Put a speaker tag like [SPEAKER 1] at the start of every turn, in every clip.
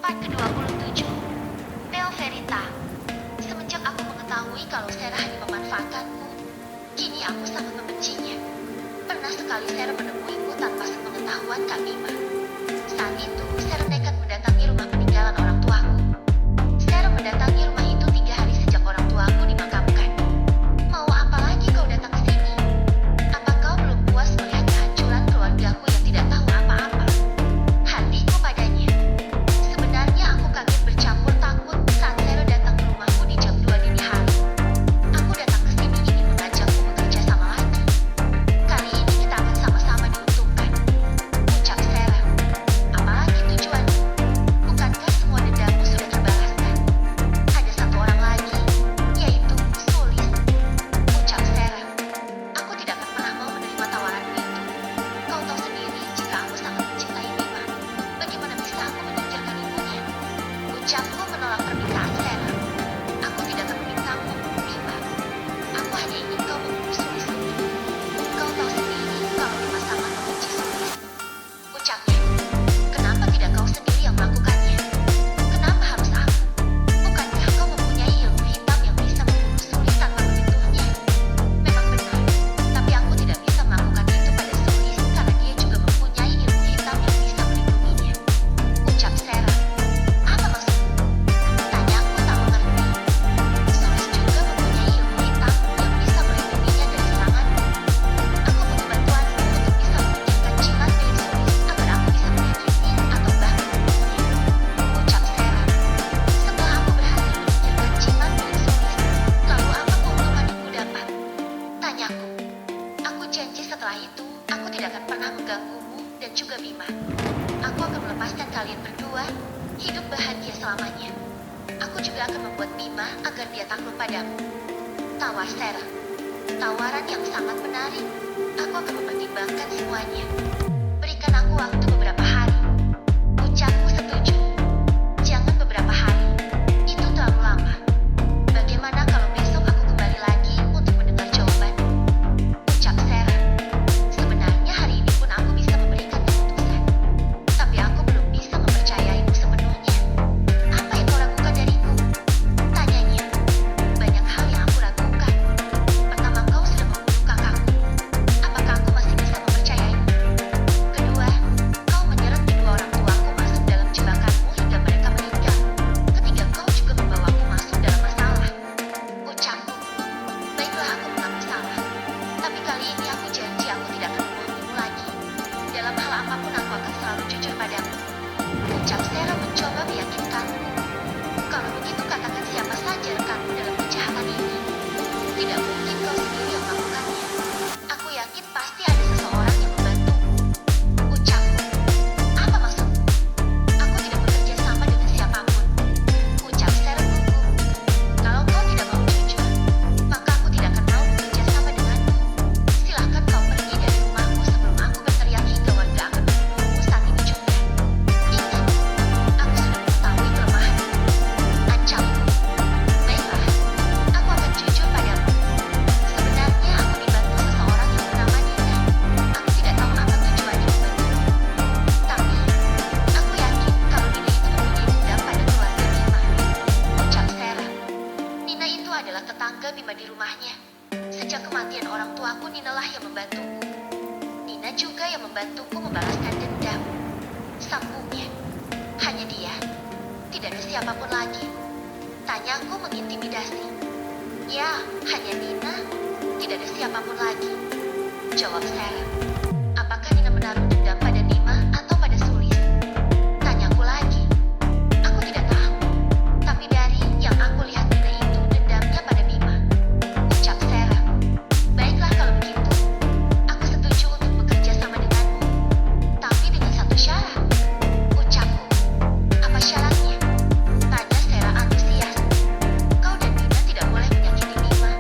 [SPEAKER 1] Part ke-27. Bel Verita. Semenjak aku mengetahui kalau Sarah hanya memanfaatkanku, kini aku sangat membencinya. Pernah sekali Sarah menemuiku tanpa sepengetahuan Kak Bima. Saat itu, Sarah nekat mendatangi rumah peninggalan orang tuaku. Sarah mendatangi rumah itu 3 hari sejak orang tuaku dimakamkan. Mau apa lagi kau datang ke sini? Apa kau belum puas melihat kehancuran keluargaku yang tidak tahu apa-apa? Hatiku padanya. Sebenarnya aku kaget bercampur takut saat Sarah datang ke rumahku di jam 2 dini hari. Aku datang ke sini ingin mengajakku bekerja sama lagi. Kali ini kita akan sama-sama diuntungkan, ucap Sarah. Apalagi tujuanmu? Bukankah semua dendammu sudah terbalaskan? Ada satu orang lagi, yaitu Sulis, ucap Sarah. Aku tidak akan pernah mau menerima tawaranmu itu. Kau tahu sendiri jika aku sangat mencintai Bima. Bagaimana bisa aku menyingkirkan ibunya? Ucapku menolak permintaan Sarah. Aku tidak akan memintamu, Bima. Aku hanya ingin kau membunuh Sulis ini. Kau tahu sendiri kalau Bima sangat membenci Sulis, ucapnya. Kenapa tidak kau sendiri yang melakukannya? Kenapa harus aku? Bukankah kau mempunyai ilmu hitam yang bisa membunuh Sulis tanpa menyentuhnya? Memang benar, tapi aku tidak bisa melakukan itu pada Sulis karena dia juga mempunyai ilmu hitam yang bisa melindunginya, ucap Sarah. Apa maksudmu? Tanyaku tak mengerti. Sulis juga mempunyai ilmu hitam yang bisa melindunginya dari seranganmu. Aku butuh bantuanmu untuk bisa meminjamkan jimat milik Sulis agar aku bisa menyakiti atau bahkan membunuhnya, ucap Sarah. Setelah aku berhasil meminjamkan jimat milik Sulis, lalu apa keuntungan yang kudapat? Tanyaku. Aku janji setelah itu, aku tidak akan pernah mengganggumu dan juga Bima. Aku akan melepaskan kalian berdua, hidup bahagia selamanya. Aku juga akan membuat Bima agar dia takluk padamu, tawar Sarah. Tawaran yang sangat menarik. Aku akan mempertimbangkan semuanya. Berikan aku waktu beberapa hari. Ucapku setuju. Jangan beberapa hari. Itu terlalu lama. Bagaimana kalau besok aku kembali lagi untuk mendengar jawaban? Ucap Sarah. Sebenarnya hari ini pun aku bisa memberikan keputusan. Tapi aku belum bisa mempercayaimu sepenuhnya. Apa yang kau ragukan dariku? Tanyanya. Banyak hal yang aku ragukan. Pertama, kau sudah membunuh kakakku. Apakah aku masih bisa mempercayaimu? Kedua, kau menyeret kedua orang tuaku masuk dalam jebakanmu hingga mereka meninggal. Ketiga, kau juga membawaku masuk dalam masalah. Ucapku. Baiklah, aku mengaku salah. Tapi kali ini aku janji aku tidak akan membohongimu lagi. Dalam hal apapun aku akan selalu jujur padamu. Ucap Sarah mencoba meyakinkanku. Kalau begitu katakan siapa saja rekanmu dalam kejahatan ini. Tidak mungkin kau sendiri yang melakukannya. Aku yakin pasti ada seseorang yang membantumu. Ucapku. Apa maksudmu? Aku tidak bekerja sama dengan siapapun. Ucap Sarah gugup. Kalau kau tidak mau jujur, maka aku tidak akan mau bekerja sama denganmu. Silahkan kau pergi dari rumahku sebelum aku berteriak hingga warga akan membunuhmu saat ini juga. Ingat, aku sudah mengetahui kelemahanmu. Ancamku. Baiklah, aku akan jujur padamu. Sebenarnya aku dibantu seseorang yang bernama Nina. Aku tidak tahu apa tujuannya membantuku. Tapi, aku yakin kalau Nina itu mempunyai dendam pada keluarga Bima. Ucap Sarah. Nina itu adalah tetangga Bima di rumahnya. Sejak kematian orang tuaku, Nina lah yang membantuku. Nina juga yang membantuku membalaskan dendam. Sambungnya. Hanya dia. Tidak ada siapapun lagi. Tanyaku mengintimidasi. Ya, hanya Nina. Tidak ada siapapun lagi. Jawab Sarah. Apakah Nina menaruh dendam pada Bima atau pada Sulis? Tanyaku lagi. Aku tidak tahu. Tapi dari yang aku lihat Nina itu dendamnya pada Bima. Ucap Sarah. Baiklah kalau begitu. Aku setuju untuk bekerja sama denganmu. Tapi dengan satu syarat. Ucapku. Apa syaratnya? Tanya Sarah antusias. Kau dan Nina tidak boleh menyakiti Bima.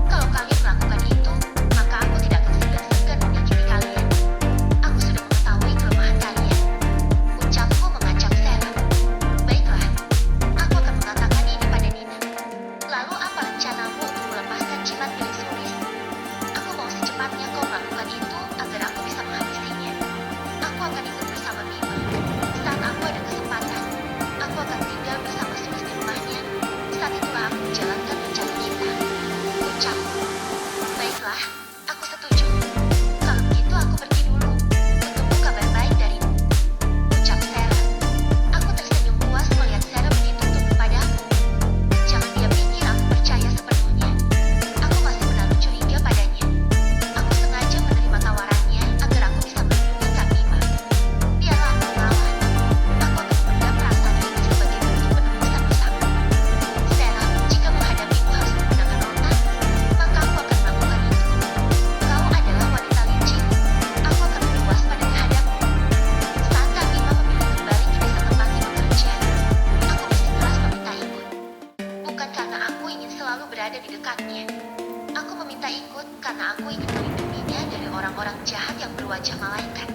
[SPEAKER 1] Kalau kalian melakukan itu, maka aku tidak akan segan-segan menyakiti kalian. wajah malaikat.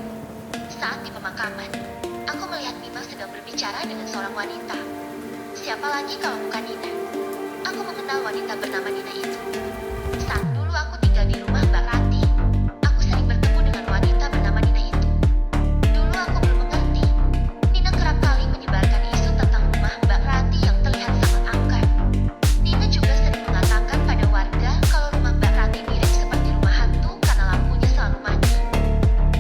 [SPEAKER 1] Saat di pemakaman, aku melihat Bima sedang berbicara dengan seorang wanita. Siapa lagi kalau bukan Nina? Aku mengenal wanita bernama Nina itu. Saat dulu aku tinggal di rumah Mbak Rati, aku sering bertemu dengan wanita bernama Nina itu. Dulu aku belum mengerti. Nina kerap kali menyebarkan isu tentang rumah Mbak Rati yang terlihat sangat angker. Nina juga sering mengatakan pada warga kalau rumah Mbak Rati mirip seperti rumah hantu karena lampunya selalu mati.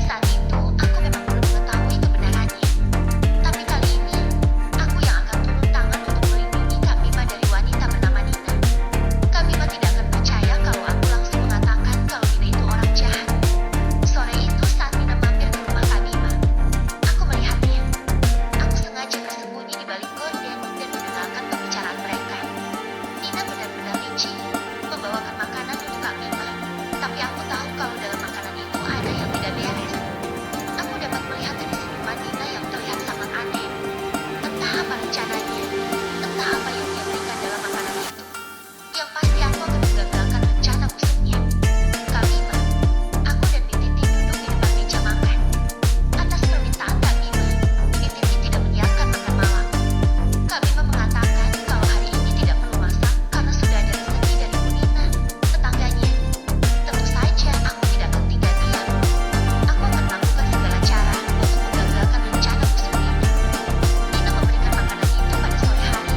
[SPEAKER 1] Saat itu, aku memang belum mengetahui kebenarannya. Tapi kali ini, aku yang akan turun tangan untuk melindungi Kak Bima dari wanita bernama Nina. Kak Bima tidak akan percaya kalau aku langsung mengatakan kalau Nina itu orang jahat. Sore itu saat Nina mampir ke rumah Kak Bima, aku melihatnya. Aku sengaja bersembunyi di balik gorden dan mendengarkan pembicaraan mereka. Nina benar-benar licik, membawakan makanan untuk Kak Bima. Tapi aku tahu kalau dalam makanan itu ada yang tidak beres. Aku dapat melihat dari senyuman Nina yang terlihat sangat aneh. Entah apa rencananya, entah apa yang dia berikan dalam makanan itu. Yang pasti aku akan menggagalkan rencana busuknya. Kak Bima, aku dan Bi Titi duduk di depan meja makan. Atas permintaan Kak Bima, Bi Titi tidak menyiapkan makan malam. Kak Bima mengatakan kalau hari ini tidak perlu masak karena sudah ada rezeki dari Bu Nina, tetangganya. Tentu saja aku tidak akan tinggal diam. Aku akan melakukan segala cara untuk menggagalkan rencana busuk Nina. Nina memberikan makanan itu pada sore hari.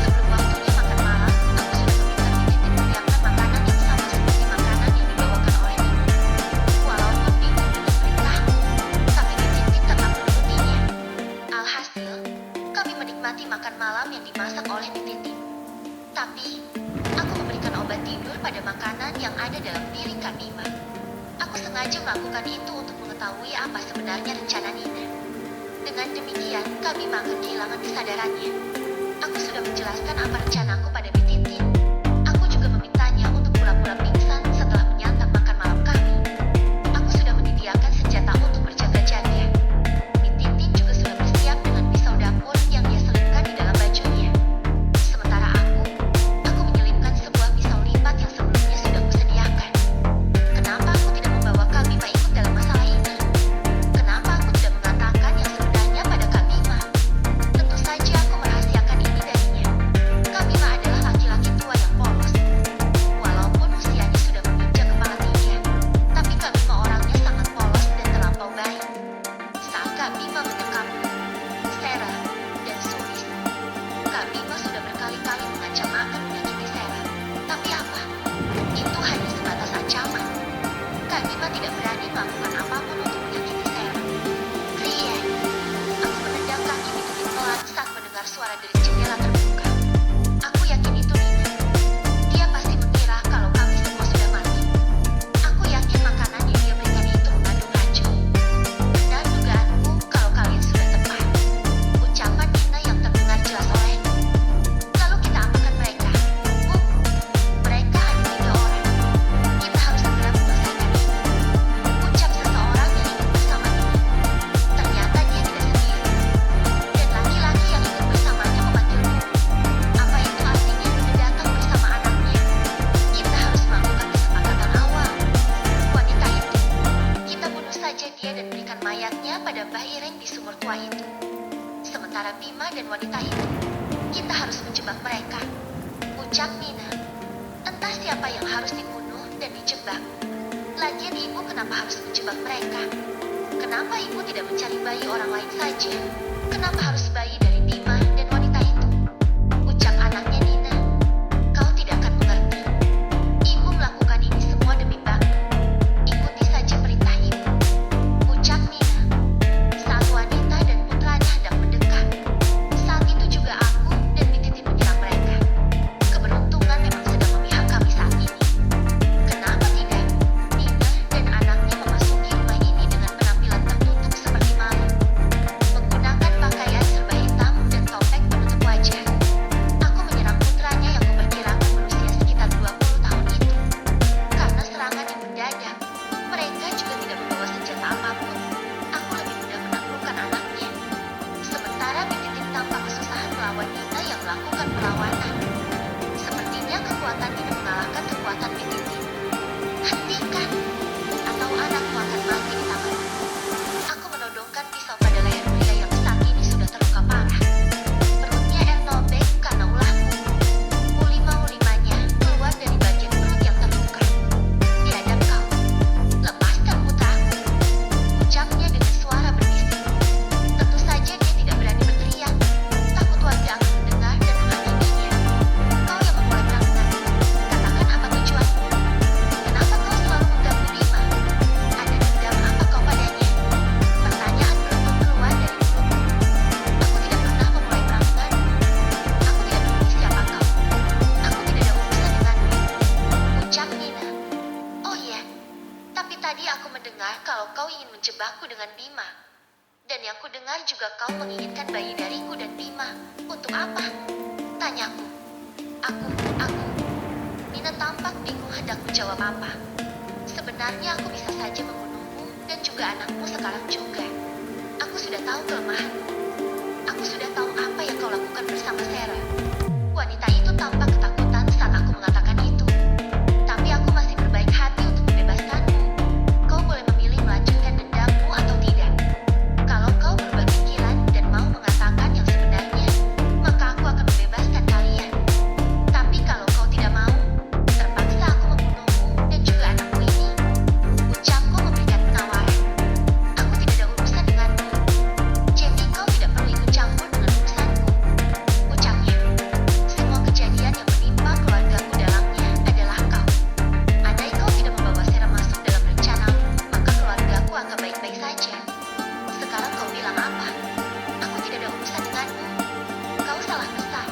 [SPEAKER 1] Sebelum waktunya makan malam, aku sudah meminta Bi Titi menyiapkan makanan yang sama seperti makanan yang dibawakan oleh Nina. Walaupun bingung dengan perintahku, tapi Bi Titi tetap menurutinya. Alhasil, kami menikmati makan malam yang dimasak oleh Bi Titi. Tapi, aku memberikan obat tidur pada makanan yang ada dalam piring Kak Bima. Aku sengaja melakukan itu untuk mengetahui apa sebenarnya rencana Nina. Dengan demikian, Kak Bima akan kehilangan kesadarannya. Aku sudah menjelaskan apa rencanaku pada Bi Titi. Aku juga memintanya untuk pura-pura pingsan setelah menyantap makan malam kami. Aku sudah menyediakan senjata untuk berjaga-jaga. Bi Titi juga sudah bersiap dengan pisau dapur yang dia selipkan di dalam bajunya. Sementara aku menyelipkan sebuah pisau lipat yang sebelumnya sudah kusediakan. Kenapa aku tidak membawa Kak Bima ikut dalam masalah ini? Kenapa aku tidak mengatakan yang sebenarnya pada Kak Bima? Tentu saja aku merahasiakan ini darinya. Kak Bima adalah laki-laki tua yang polos. Walaupun usianya sudah menginjak kepala 3, tapi Kak Bima orangnya sangat polos dan terlampau baik. Saat Kak Bima menyekapku, Sarah, dan Sulis, Kak Bima sudah berkali-kali mengancam akan menyakiti Sarah. Tapi apa? Itu hanya sebatas ancaman. Kak Bima tidak berani melakukan apapun untuk menyakiti Sarah. Rian, aku menendang kaki Bi Titi pelan saat mendengar suara dari jendela terbuka. Aku yakin itu Nina. Dia pasti mengira kalau kami semua sudah mati. Aku yakin makanan yang dia berikan itu mengandung racun. Benar dugaanku kalau kalian sudah tepat. Ucapan Nina yang terdengar jelas olehku. Lalu kita apakan mereka? Mereka hanya 3 orang. Kita harus segera menyelesaikan ini. Ucap seseorang yang ikut bersama Nina. Ternyata dia tidak sendiri. Dan laki-laki yang ikut bersamanya memanggilku. Apa itu artinya Nina datang bersama anaknya? Kita harus melakukan kesepakatan awal. Wanita itu, kita bunuh saja dia dan berikan mayatnya pada Mbah Ireng di sumur tua itu. Sementara Bima dan wanita itu, kita harus menjebak mereka. Ucap Nina. Entah siapa yang harus dibunuh dan dijebak. Lagian ibu kenapa harus menjebak mereka? Kenapa ibu tidak mencari bayi orang lain saja? Kenapa harus bayi dari Bima dan wanita itu? Ucap anaknya Nina. Kau tidak akan mengerti. Ibu melakukan ini semua demi Bang. Ikuti saja perintah ibu. Ucap Nina. Saat wanita dan putranya hendak mendekat. Saat itu juga aku dan Bi Titi menyerang mereka. Keberuntungan memang sedang memihak kami saat ini. Kenapa tidak? Nina dan anaknya memasuki rumah ini dengan penampilan tertutup seperti maling. Menggunakan pakaian serba dengan Bima. Dan yang kudengar juga kau menginginkan bayi dariku dan Bima. Untuk apa? Tanyaku. Aku. Nina tampak bingung hendak menjawab apa. Sebenarnya aku bisa saja membunuhmu dan juga anakmu sekarang juga. Aku sudah tahu kelemahanmu. Aku sudah tahu apa yang kau lakukan bersama Sarah. Wanita itu tampak ketakutan saat aku mengatakan itu. Tapi aku masih berbaik hati untuk membebaskanmu. Kau boleh memilih melanjutkan dendammu atau tidak. Kalau kau berubah pikiran dan mau mengatakan yang sebenarnya, maka aku akan membebaskan kalian. Tapi kalau kau tidak mau, terpaksa aku membunuhmu dan juga anakmu ini. Ucapku memberikan penawaran. Aku tidak ada urusan denganmu. Jadi kau tidak perlu ikut campur dengan urusanku. Ucapnya. Semua kejadian yang menimpa keluargaku dalamnya adalah kau. Andai kau tidak membawa Sarah masuk dalam rencanamu, maka keluargaku akan baik-baik saja. Sekarang kau bilang apa? Aku tidak ada urusan denganmu. Kau salah besar.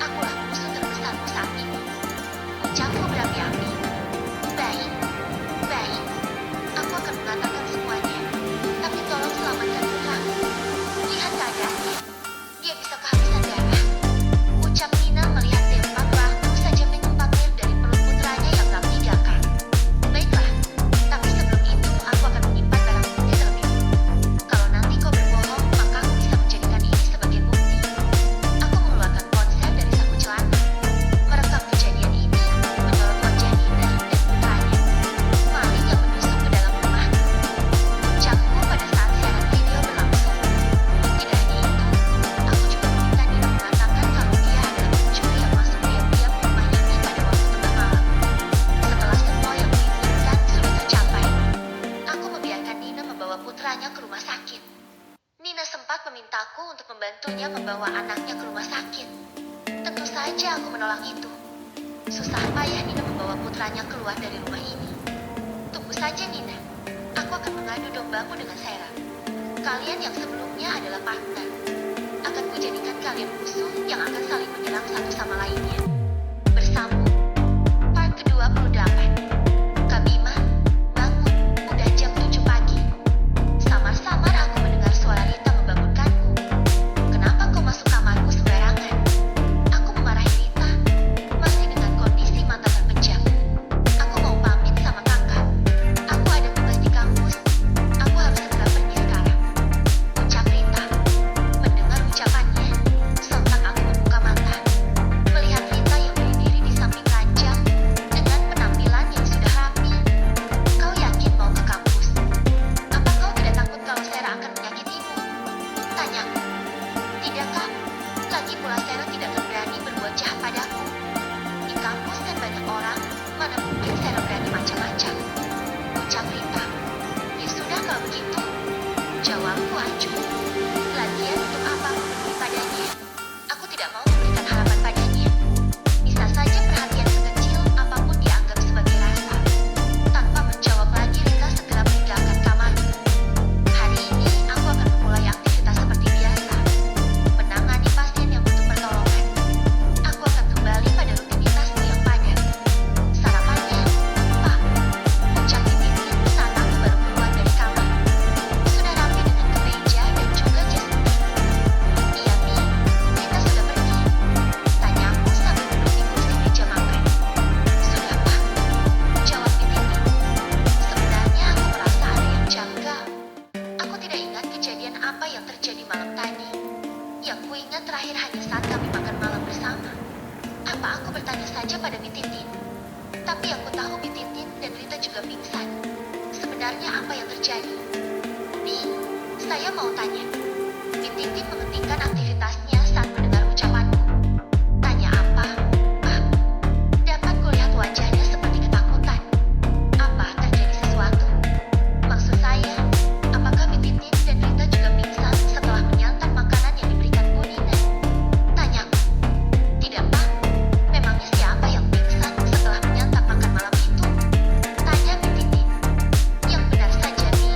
[SPEAKER 1] Akulah musuh terbesarmu saat ini. Ucapku berapi-api. Baik. Aku akan mengatakan semuanya. Tapi tolong selamatkan putraku. Lihat keadaannya. Dia bisa kehabisan darah. Ucap Nina melihat Dempa baru saja menyumpah air dari perut putranya yang telah meninggalkan. Baiklah, tapi sebelum itu aku akan menyimpan barang bukti terlebih dulu. Kalau nanti kau berbohong, maka aku bisa menjadikan ini sebagai bukti. Aku mengeluarkan ponsel dari saku celana, merekam kejadian ini, menyorot wajah Nina dan putranya. Maling yang menusuk ke dalam rumah. Ucapku pada saat siaran video berlangsung. Tidak hanya itu, aku juga meminta Nina mengatakan kalau dia adalah pencuri yang masuk diam-diam ke rumah ini pada waktu tengah malam. Setelah semua yang kuinginkan sudah tercapai, aku membiarkan Nina membawa putranya ke rumah sakit. Nina sempat memintaku untuk membantunya membawa anaknya ke rumah sakit. Tentu saja aku menolak itu. Susah payah Nina membawa putranya keluar dari rumah ini. Tunggu saja Nina, aku akan mengadu dombamu dengan Sarah. Kalian yang sebelumnya adalah partner. Akan kujadikan kalian musuh yang akan saling menyerang satu sama lainnya. Bersambung. Part ke-28. Kak Bima, bangun. Udah jam 7 pagi. Samar-samar aku mendengar suara Rita membangunkanku. Kenapa kau masuk kamarku sembarangan? Aku memarahi Rita, masih dengan kondisi mata terpejam. Aku mau pamit sama kakak. Aku ada tugas di kampus. Aku harus segera pergi sekarang. Ucap Rita. Mendengar ucapannya, sontak aku membuka mata. Melihat Rita yang berdiri di samping ranjang dengan penampilan yang sudah rapi. Kau yakin mau ke kampus? Apa kau tidak takut kalau Sarah akan menyakitimu? Tanyaku. Tidak kak. Lagi pula Sarah tidak akan berani berbuat jahat padaku. Di kampus kan banyak orang, mana mungkin Sarah berani macam-macam. Ucap Rita. Ya sudah kalau begitu. Jawabku acuh. Lagian untuk apa aku peduli padanya? Aku tidak mau memberikan harapan padanya. Bisa saja perhatian sekecil apapun dianggap sebagai rasa. Tanpa menjawab lagi Rita segera meninggalkan kamarku. Hari ini aku akan memulai aktivitas seperti biasa. Menangani pasien yang butuh pertolongan. Aku akan kembali pada rutinitasku yang padat. Sarapannya, Pak. Ucap Titin saat aku baru keluar dari kamar. Sudah rapi dengan kemeja dan juga jas putih. Iya, Mi. Rita sudah pergi. Tanya aku sambil duduk di kursi meja makan. Sudah, Pak. Jawab Titin. Sebenarnya aku merasa ada yang janggal. Aku tidak ingat kejadian apa yang terjadi malam tadi. Yang kuingat terakhir hanya saat kami makan malam bersama. Apa aku bertanya saja pada Mi Titin? Tapi aku tahu Mi Titin dan Rita juga pingsan. Sebenarnya apa yang terjadi? Mi, saya mau tanya. Mi Titin menghentikan aktivitasnya saat mendengar ucapanku. Tanya apa? Pak, dapat kulihat wajahnya seperti ketakutan. Apa terjadi sesuatu? Maksud saya, apakah Mi Titin dan Rita juga pingsan setelah menyantap makanan yang diberikan Bu Nina? Tanyaku. Tidak, Pak. Memangnya siapa yang pingsan setelah menyantap makan malam itu? Tanya Mi Titin. Yang benar saja, Mi.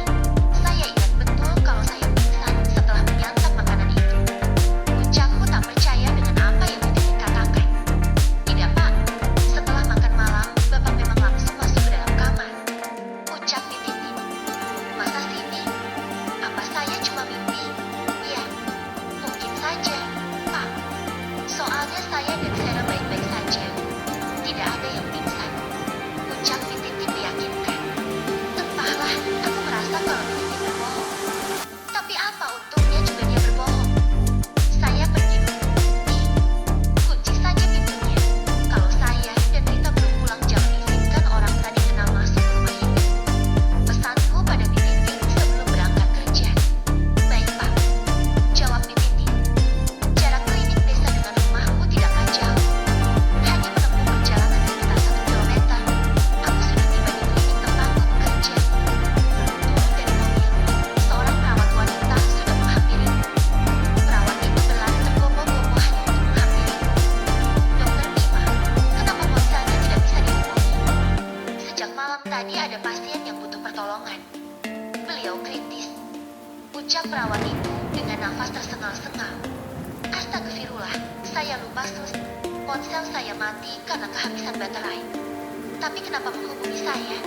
[SPEAKER 1] Saya ingat betul kalau saya pingsan setelah menyantap makanan itu. Ucap perawat itu dengan nafas tersengal-sengal. Astagfirullah, saya lupa sus. Ponsel saya mati karena kehabisan baterai. Tapi kenapa menghubungi saya?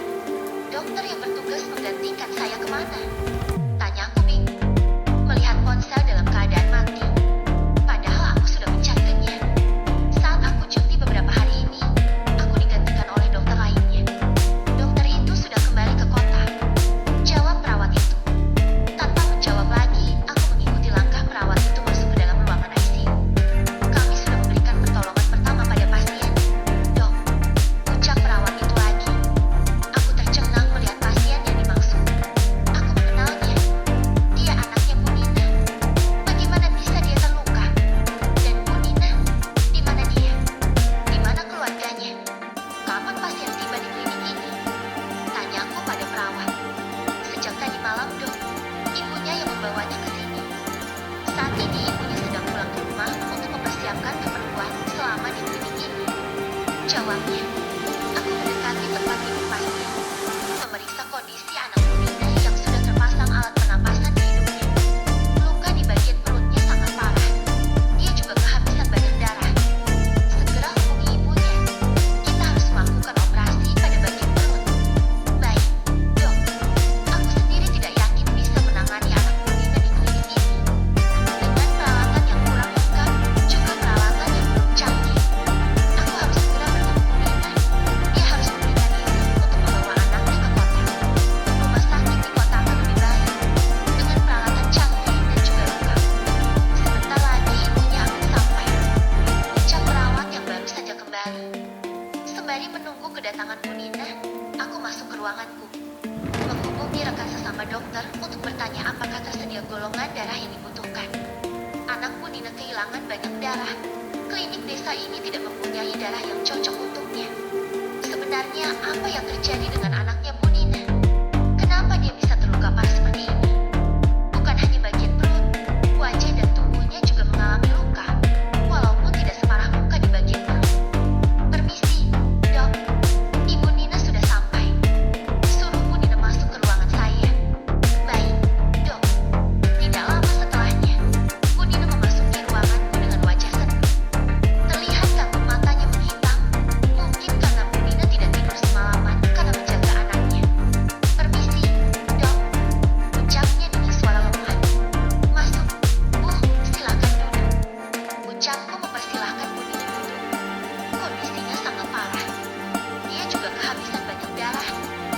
[SPEAKER 1] Dokter yang bertugas menggantikan saya kemana? Tanyaku bingung. Melihat ponsel dalam keadaan mati. Padahal aku sudah mencatnya. Saat aku cuti beberapa hari ini, aku digantikan oleh dokter lainnya. Dokter itu sudah kembali ke kota. Jawab perawat itu. Tanpa menjawab lagi, aku mengikuti langkah perawat itu masuk ke dalam ruangan ICU. Kami sudah memberikan pertolongan pertama pada pasien. Dok, ucap perawat itu lagi. Aku tercengang melihat pasien yang dimaksud. Aku mengenalnya. Dia anaknya Bu Nina. Bagaimana bisa dia terluka? Dan Bu Nina, di mana dia? Di mana keluarganya? Kapan pasien tiba di klinik ini? Tanyaku pada perawat. Sejak tadi malam, Dok. Ibunya yang membawanya ke sini. Saat ini ibunya sedang pulang ke rumah untuk mempersiapkan keperluan selama di klinik ini. Jawabnya. Aku mendekati tempat ibu pasien, memeriksa kondisi anak Bu Nina yang sudah terpasang alat pernapasan di hidungnya. Luka di bagian perutnya sangat parah. Dia juga kehabisan banyak darah. Segera hubungi ibunya. Kita harus melakukan operasi pada bagian perut. Baik, Dok. Aku sendiri tidak yakin bisa menangani anak Bu Nina di klinik ini. Dengan peralatan yang kurang lengkap, juga peralatan yang belum canggih. Aku harus segera bertemu Bu Nina. Dia harus memberikan izin untuk membawa anaknya ke kota. Rumah sakit di kota akan lebih baik, dengan peralatan canggih dan juga lengkap. Sebentar lagi ibunya akan sampai. Ucap perawat yang baru saja kembali. Sembari menunggu kedatangan Bu Nina, aku masuk ke ruanganku. Menghubungi rekan sesama dokter untuk bertanya apakah tersedia golongan darah yang dibutuhkan. Anak Bu Nina kehilangan banyak darah. Klinik desa ini tidak mempunyai darah yang cocok untuknya. Sebenarnya apa yang terjadi dengan anaknya Bu Nina? Kenapa dia bisa terluka parah seperti ini? Bukan hanya bagian perut, wajah dan tubuhnya juga mengalami luka, walaupun tidak separah luka di bagian perut. Permisi, Dok. Ibu Nina sudah sampai. Suruh Bu Nina masuk ke ruangan saya. Baik, Dok. Tidak lama setelahnya, Bu Nina memasuki ruanganku dengan wajah sendu. Terlihat kabut matanya menghitam, mungkin karena Bu Nina tidak tidur semalaman karena menjaga anaknya. Permisi, Dok. Ucapnya dengan suara lemah. Masuk, Bu, silakan duduk. Ucapku mempersilahkan Bu Nina duduk. Kondisinya sangat parah. Dia juga kehabisan banyak darah.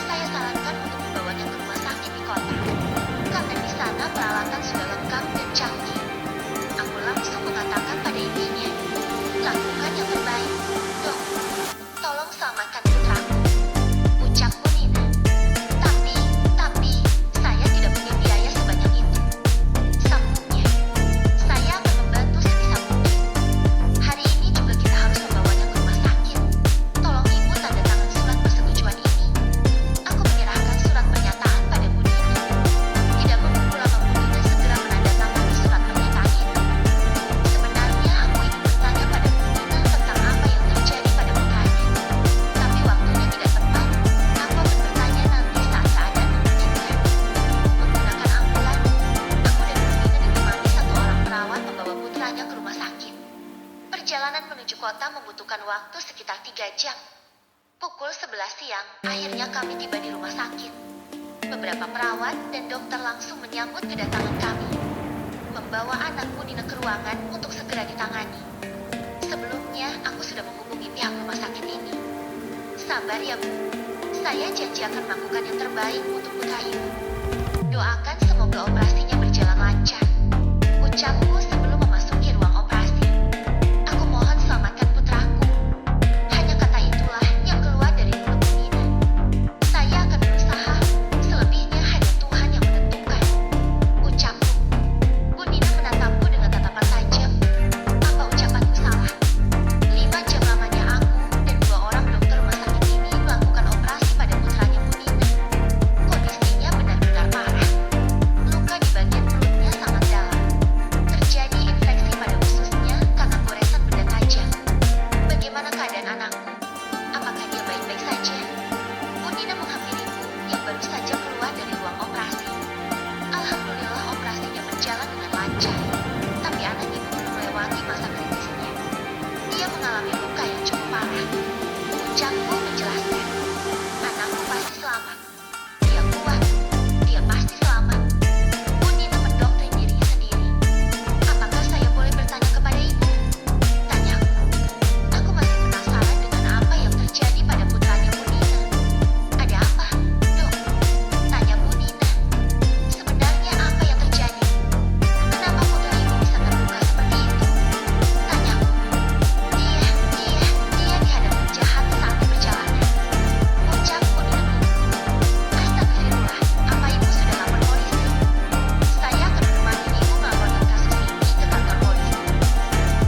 [SPEAKER 1] Saya sarankan untuk membawanya ke rumah sakit di kota. Karena di sana peralatan sudah lengkap dan canggih. Aku langsung mengatakan pada ibunya, lakukan yang terbaik. Dok, tolong selamatkan putraku. Ucap Bu Nina. Tapi, saya tidak punya biaya sebanyak itu. Sambungnya. Saya akan membantu sebisa mungkin. Hari ini juga kita harus membawanya ke rumah sakit. Tolong ibu tanda tangan surat persetujuan ini. Aku menyerahkan surat pernyataan pada Bu Nina. Tidak menunggu lama Bu Nina segera menandatangani surat pernyataan itu. Sebenarnya aku ingin bertanya pada Bu Nina tentang apa yang terjadi pada putranya. Tapi waktunya tidak tepat. Aku akan bertanya nanti saat keadaan memungkinkan. Menggunakan ambulan, aku dan Bu Nina ditemani satu orang perawat membawa putranya ke rumah sakit. Perjalanan menuju kota membutuhkan waktu sekitar 3 jam. Pukul 11 siang, akhirnya kami tiba di rumah sakit. Beberapa perawat dan dokter langsung menyambut kedatangan kami. Membawa anak Bu Nina ke ruangan untuk segera ditangani. Sebelumnya, aku sudah menghubungi pihak rumah sakit ini. Sabar ya, Bu. Saya janji akan melakukan yang terbaik untuk putra ibu. Doakan semoga operasinya berjalan lancar. Ucapku sebelum memasuki ruang operasi. Aku mohon selamatkan putraku. Hanya kata itulah yang keluar dari mulut Bu Nina. Saya akan berusaha, selebihnya hanya Tuhan yang menentukan. Ucapku. Bu Nina menatapku dengan tatapan tajam. Apa ucapanku salah? 5 jam lamanya aku dan 2 orang dokter rumah sakit ini melakukan operasi pada putranya Bu Nina. Kondisinya benar-benar parah. Luka di bagian perutnya sangat dalam. Terjadi lancar. Tapi anak ibu belum melewati masa kritisnya. Dia mengalami luka yang cukup parah. Ucapku menjelaskan, anakku pasti selamat. Dia kuat, dia pasti selamat. Bu Nina mendoktrin dirinya sendiri. Apakah saya boleh bertanya kepada ibu? Tanyaku. Aku masih penasaran dengan apa yang terjadi pada putranya Bu Nina. Ada apa, Dok? Tanya Bu Nina. Sebenarnya apa yang terjadi? Kenapa putra ibu bisa terluka seperti itu? Tanyaku. Dia dihadap penjahat saat di perjalanan. Ucap Bu Nina. Astagfirullah, apa ibu sudah lapor polisi? Saya akan menemani ibu melaporkan kasus ini ke kantor polisi.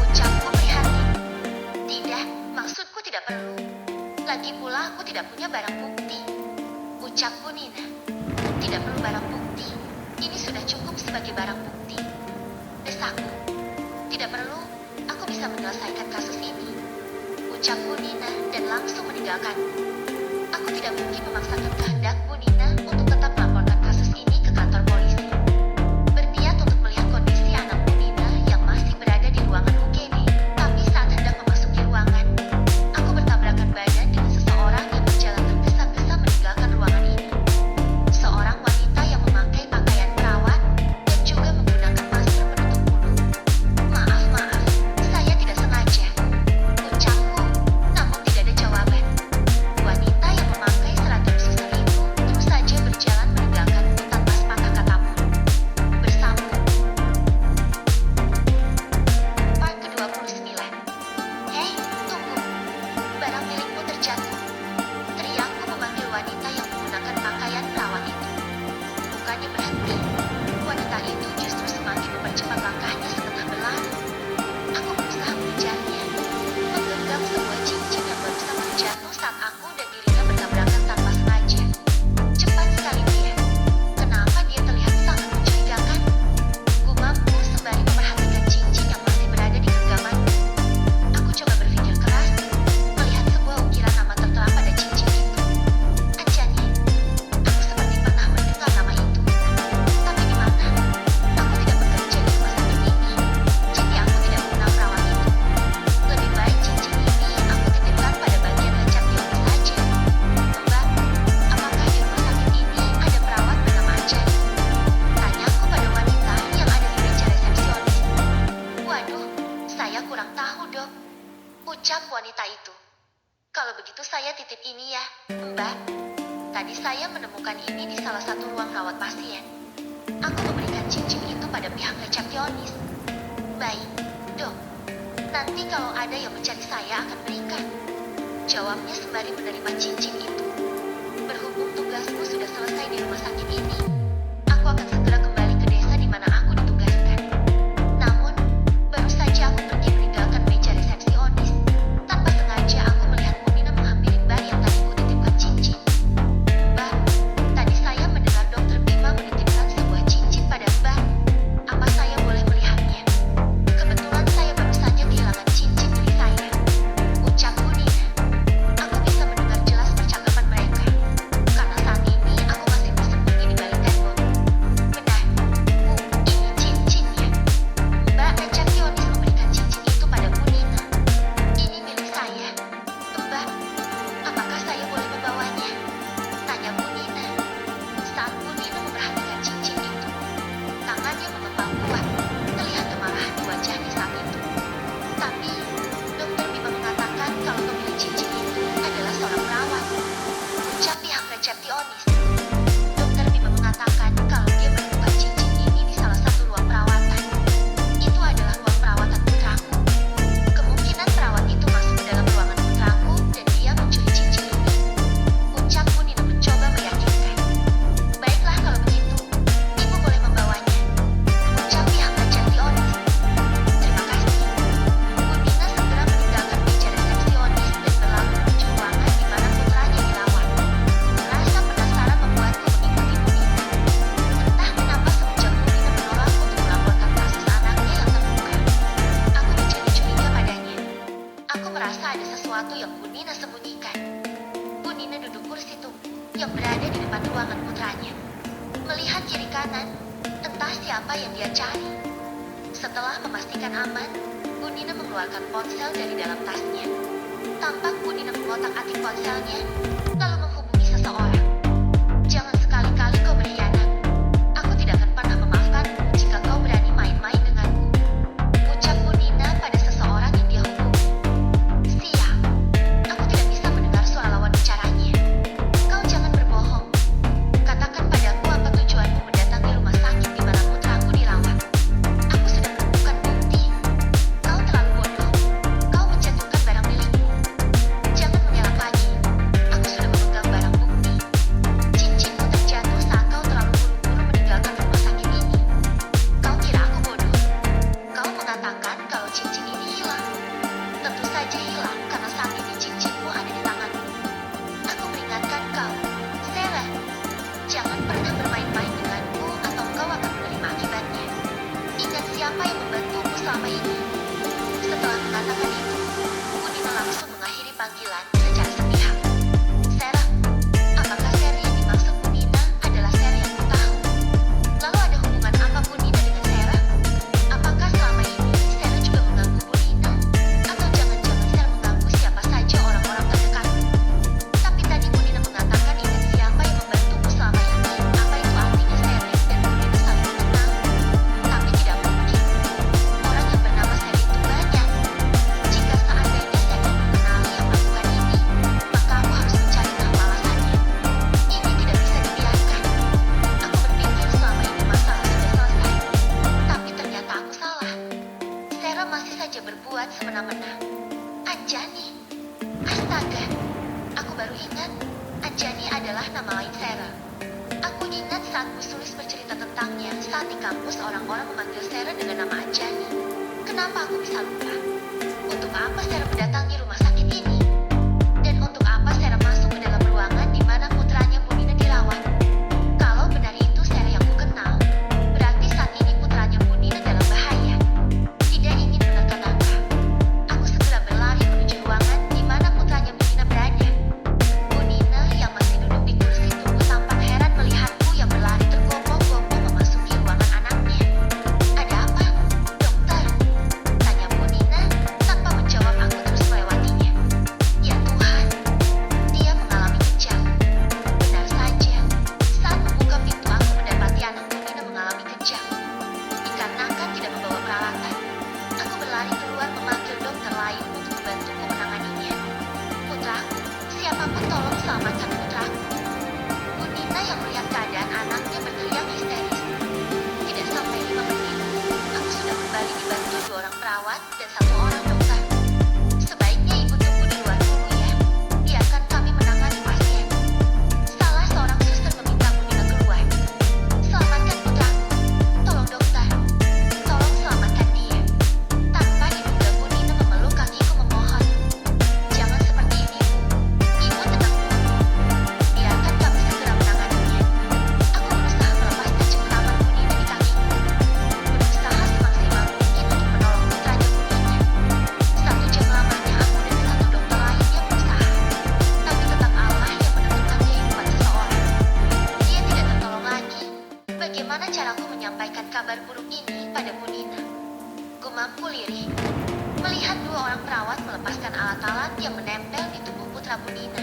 [SPEAKER 1] Ucapku prihatin. Tidak, maksudku tidak perlu. Lagi pula aku tidak punya barang bukti. Ucap Bu Nina. Tidak perlu barang bukti. Ini sudah cukup sebagai barang bukti. Desakku. Tidak perlu, aku bisa menyelesaikan kasus ini. Ucap Bu Nina dan langsung meninggalkanku. Aku tidak mungkin memaksakan kehendak Bu Nina untuk tetap melaporkan kasus ini ke kantor polisi. Berniat untuk melihat kondisi anak Bu Nina yang masih berada di ruangan UGD. Tapi saat hendak memasuki ruangan, aku bertabrakan badan dengan seseorang yang berjalan tergesa-gesa meninggalkan ruangan ini. Seorang wanita yang memakai pakaian perawat dan juga menggunakan masker penutup mulut. Maaf, saya tidak sengaja. Ucapku, namun tidak ada jawaban. Wanita yang memakai seragam suster itu terus saja berjalan meninggalkanku tanpa sepatah kata pun. Bersambung. Part ke-29. Hei, tunggu. Barang milikmu terjatuh. Teriakku memanggil wanita yang menggunakan pakaian perawat itu. Bukannya berhenti. Wanita itu justru semakin mempercepat langkahnya setengah berlari. Aku berusaha mengejarnya, menggenggam sebuah cincin yang baru saja terjatuh saat aku dan dirinya bertabrakan tanpa sengaja. Cepat sekali dia. Kenapa dia terlihat sangat mencurigakan? Gumamku sembari memperhatikan cincin yang masih berada di genggamanku. Aku coba berpikir keras, melihat sebuah ukiran nama tertera pada cincin itu. Anjani, aku seperti pernah mendengar nama itu. Tapi di mana? Aku tidak bekerja di rumah sakit ini, jadi aku tidak mengenal perawat itu. Lebih baik cincin ini aku titipkan pada bagian recepsionis saja. Mbak, apakah di rumah sakit ini ada perawat bernama Anjani? Tanyaku pada wanita yang ada di meja resepsionis. Waduh, saya kurang tahu, Dok. Ucap wanita itu. Kalau begitu saya titip ini ya, Mbak. Tadi saya menemukan ini di salah satu ruang rawat pasien. Aku memberikan cincin itu pada pihak resepsionis. Baik, Dok. Nanti kalau ada yang mencari saya akan berikan. Jawabnya sembari menerima cincin itu. Berhubung tugasku sudah selesai di rumah sakit ini, aku akan segera kembali ke desa di mana aku ditugaskan. Namun, baru saja aku pergi meninggalkan meja resepsionis, tanpa sengaja aku melihat Bu Nina menghampiri Mbak yang tadi kutitipkan cincin. Mbak, tadi saya mendengar Dokter Bima menitipkan sebuah cincin pada Mbak. Apa saya boleh melihatnya? Kebetulan saya baru saja kehilangan cincin milik saya. Ucap Bu Nina. Aku bisa mendengar jelas percakapan mereka, karena saat ini aku masih bersembunyi di balik tembok. Benar, Bu, ini cincinnya. Mbak resepsionis memberikan cincin itu pada Bu Nina. Ini milik saya. Mbak, apakah saya boleh membawanya? Tanya Bu Nina. Saat Bu Nina memperhatikan cincin itu, tangannya mengembang kuat. Terlihat kemarahan di wajahnya saat itu. Tapi, Dokter Bima mengatakan kalau pemilik cincin itu adalah seorang perawat. Ucap pihak resepsionis. Dokter Bima mengatakan kalau dia menemukan cincin ini di salah satu ruang perawatan. Itu adalah ruang perawatan putraku. Kemungkinan perawat itu masuk ke dalam ruangan putraku dan dia mencuri cincin ini. Ucap Bu Nina mencoba meyakinkan. Baiklah kalau begitu, ibu boleh membawanya. Ucap pihak resepsionis. Terima kasih. Bu Nina segera meninggalkan meja resepsionis dan berlalu menuju ruangan di mana putranya dirawat. Rasa penasaran membuatku mengikuti Bu Nina. Entah kenapa semenjak Bu Nina menolak untuk melaporkan kasus anaknya yang terluka, aku menjadi curiga padanya. Aku merasa ada sesuatu yang Bu Nina sembunyikan. Bu Nina duduk kursi tunggu yang berada di depan ruangan putranya. Melihat kiri kanan, entah siapa yang dia cari. Setelah memastikan aman, Bu Nina mengeluarkan ponsel dari dalam tasnya. Tampak Bu Nina mengotak-atik ponselnya, lalu menghubungi seseorang. Jangan sekali-kali kau berkhianat. Aku tidak akan pernah memaafkanmu jika kau berani main-main denganku. Ucap Bu Nina pada seseorang yang dia hubungi. Sial, aku tidak bisa mendengar suara lawan bicaranya. Kau jangan berbohong. Katakan padaku apa tujuanmu mendatangi rumah sakit di mana putraku dirawat. Aku sudah menemukan bukti. Kau terlalu bodoh. Kau menjatuhkan barang milikku. Jangan mengelak lagi. Aku sudah memegang barang bukti. Cincinmu terjatuh saat kau terlalu buru-buru meninggalkan rumah sakit ini. Kau kira aku bodoh? Kau mengatakan kalau cincin ini hilang. Tentu saja hilang karena saat ini cincinmu ada di tanganmu. Aku peringatkan kau, Sarah. Jangan pernah bermain-main denganku atau kau akan menerima akibatnya. Ingat siapa yang membantumu selama ini. Setelah mengatakan itu, Bu Nina langsung mengakhiri panggilan secara sepihak. Sarah, apakah Sarah yang dimaksud Bu Nina adalah Sarah yang ku tahu? Lalu ada hubungan apa Bu Nina dengan Sarah? Apakah selama ini Sarah juga mengganggu Bu Nina? Atau jangan-jangan Sarah mengganggu siapa saja orang-orang terdekatmu? Tapi tadi Bu Nina mengatakan ingat siapa yang membantumu selama ini. Apa itu artinya Sarah dan Bu Nina saling mengenal? Tapi tidak mungkin. Orang yang bernama Sarah itu banyak. Jika seandainya Sarah mengenali yang melakukan ini, maka aku harus mencari tahu alasannya. Ini tidak bisa dibiarkan. Aku berpikir selama ini masalah sudah selesai. Tapi ternyata aku salah. Sarah masih saja berbuat semena-mena. Anjani. Astaga. Aku baru ingat. Anjani adalah nama lain Sarah. Aku ingat saat Bu Sulis bercerita tentangnya saat di kampus orang-orang memanggil Sarah dengan nama Anjani. Kenapa aku bisa lupa? Untuk apa Sarah mendatangi rumah sakit ini? Dan untuk apa Sarah masuk ke dalam ruangan di mana putranya Bu Nina dirawat? Kalau benar itu Sarah yang ku kenal, berarti saat ini putranya Bu Nina dalam bahaya. Tidak ingin menerka-nerka. Aku segera berlari menuju ruangan di mana putranya Bu Nina berada. Bu Nina yang masih duduk di kursi tunggu tampak heran melihatku yang berlari tergopoh-gopoh memasuki ruangan anaknya. Ada apa, dokter? Tanya Bu Nina tanpa menjawab. Aku terus melewatinya. Ya Tuhan, dia mengalami kejang. Benar saja, saat membuka pintu aku mendapati anak Bu Nina mengalami kejang. Dikarenakan tidak membawa peralatan, aku berlari keluar memanggil dokter lain untuk membantuku menanganinya. Putraku, siapapun tolong selamatkan putraku. Bu Nina yang melihat keadaan anaknya berteriak histeris. Tidak sampai 5 menit, aku sudah kembali dibantu 2 orang perawat dan 1 orang dokter. Sebaiknya ibu tunggu di luar dulu ya. Biarkan kami menangani pasien. Salah seorang suster meminta Bu Nina keluar. Selamatkan putraku. Tolong dokter. Tolong selamatkan dia. Tanpa diduga Bu Nina memeluk kakiku memohon. Jangan seperti ini, Bu. Ibu tenang dulu. Biarkan kami segera menanganinya. Aku berusaha melepaskan cengkraman Bu Nina di kakiku. Berusaha semaksimal mungkin untuk menolong putranya Bu Nina. 1 jam lamanya aku dan 1 dokter lainnya berusaha. Tapi tetap Allah yang menentukan kehidupan seseorang. Dia tidak tertolong lagi. Bagaimana caraku menyampaikan kabar buruk ini pada Bu Nina? Gumamku lirih. Melihat 2 orang perawat melepaskan alat-alat yang menempel di tubuh putra Bu Nina.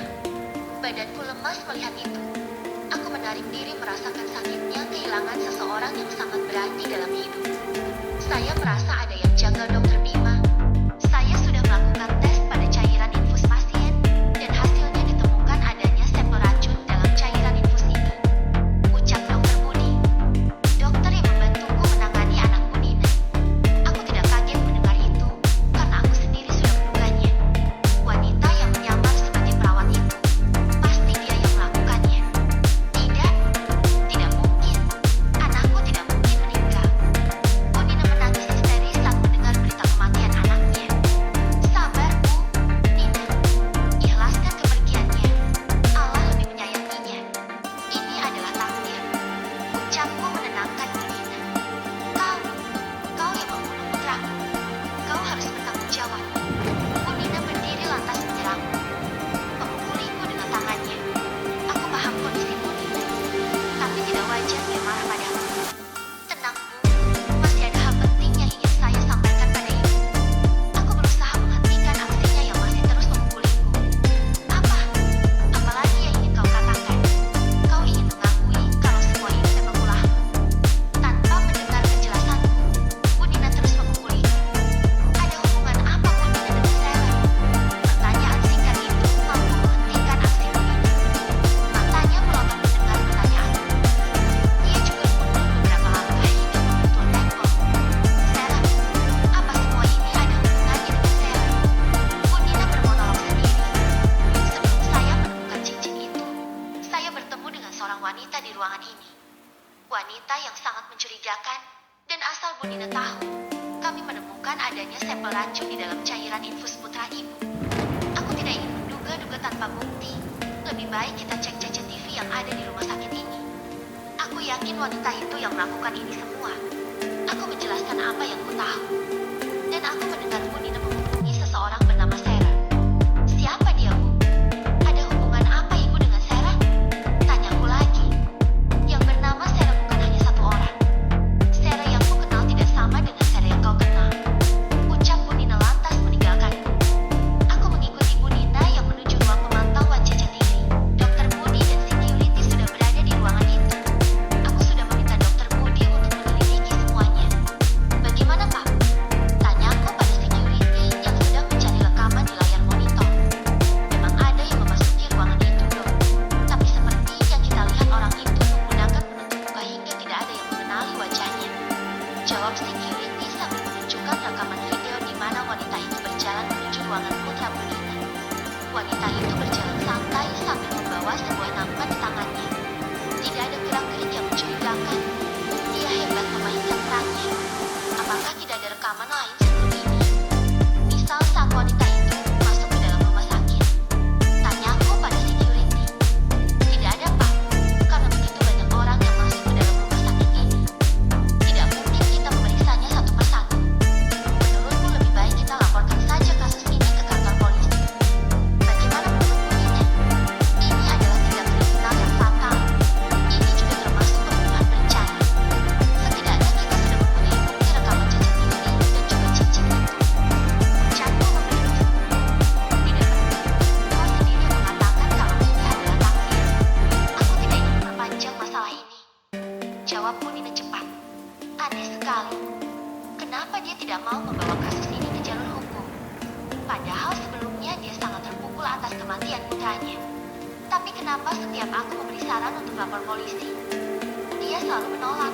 [SPEAKER 1] Badanku lemas melihat itu. Aku menarik diri merasakan sakitnya kehilangan seseorang yang sangat berarti dalam hidup. Saya merasa ada yang janggal Dokter Bima. Saya sudah melakukan tes pada cairan infus pasien dan hasilnya ditemukan adanya sampel racun dalam cairan infus ini. Ucap Dokter Budi, dokter yang membantuku menangani anak Bu Nina. Aku tidak kaget mendengar itu karena aku sendiri sudah menduganya. Wanita yang menyamar sebagai perawat itu, pasti dia yang melakukannya. Tidak, tidak mungkin. Anakku tidak mungkin meninggal. Bu Nina menangis histeris saat mendengar berita kematian Bu Nina tahu, kami menemukan adanya sampel racun di dalam cairan infus putra ibu. Aku tidak ingin menduga-duga tanpa bukti. Lebih baik kita cek CCTV yang ada di rumah sakit ini. Aku yakin wanita itu yang melakukan ini semua. Aku menjelaskan apa yang ku tahu. Dan aku mendengar Bu Nina menghubungi seseorang bernama Sarah. Siapa dia, Bu? Ada hubungan apa Ibu dengan Sarah? Tanyaku lagi. Yang bernama Sarah bukan hanya satu orang. Sarah yang ku kenal tidak sama dengan Sarah yang kau kenal. Ucap Bu Nina lantas meninggalkanku. Aku mengikuti Bu Nina yang menuju ruang pemantauan CCTV. Dokter Budi dan security sudah berada di ruangan itu. Aku sudah meminta Dokter Budi untuk menyelidiki semuanya. Bagaimana, Pak? Tanyaku pada security yang sedang mencari rekaman di layar monitor. Memang ada yang memasuki ruangan itu, Dok. Tapi seperti yang kita lihat orang itu menggunakan penutup muka hingga tidak ada yang mengenali wajahnya. Jawab security sambil menunjukkan rekaman video di mana wanita itu berjalan menuju ruangan putra Bu Nina. Wanita itu berjalan santai sambil membawa sebuah nampan di tangannya. Tidak ada gerak-gerik yang mencurigakan. Dia hebat memainkan perannya. Apakah tidak ada rekaman lain sebelum ini? Misal saat wanita itu masuk ke dalam rumah sakit. Tanyaku pada security. Tidak ada, Pak. Karena begitu banyak orang yang masuk ke dalam rumah sakit ini. Tidak mungkin kita memeriksanya satu persatu. Menurutku lebih baik kita laporkan saja kasus ini ke kantor polisi. Bagaimana menurut Bu Nina? Ini adalah tindak kriminal yang fatal. Ini juga termasuk pembunuhan berencana. Setidaknya kita sudah mempunyai bukti rekaman CCTV dan juga cincin itu. Ucapku memberi. Tidak perlu. Kau sendiri mengatakan kalau ini adalah takdir. Aku tidak ingin memperpanjang masalah ini. Jawab Bu Nina cepat. Aneh sekali. Kenapa dia tidak mau membawa kasus ini ke jalur hukum? Padahal sebelumnya dia sangat terpukul atas kematian putranya. Tapi kenapa setiap aku memberi saran untuk lapor polisi, dia selalu menolak?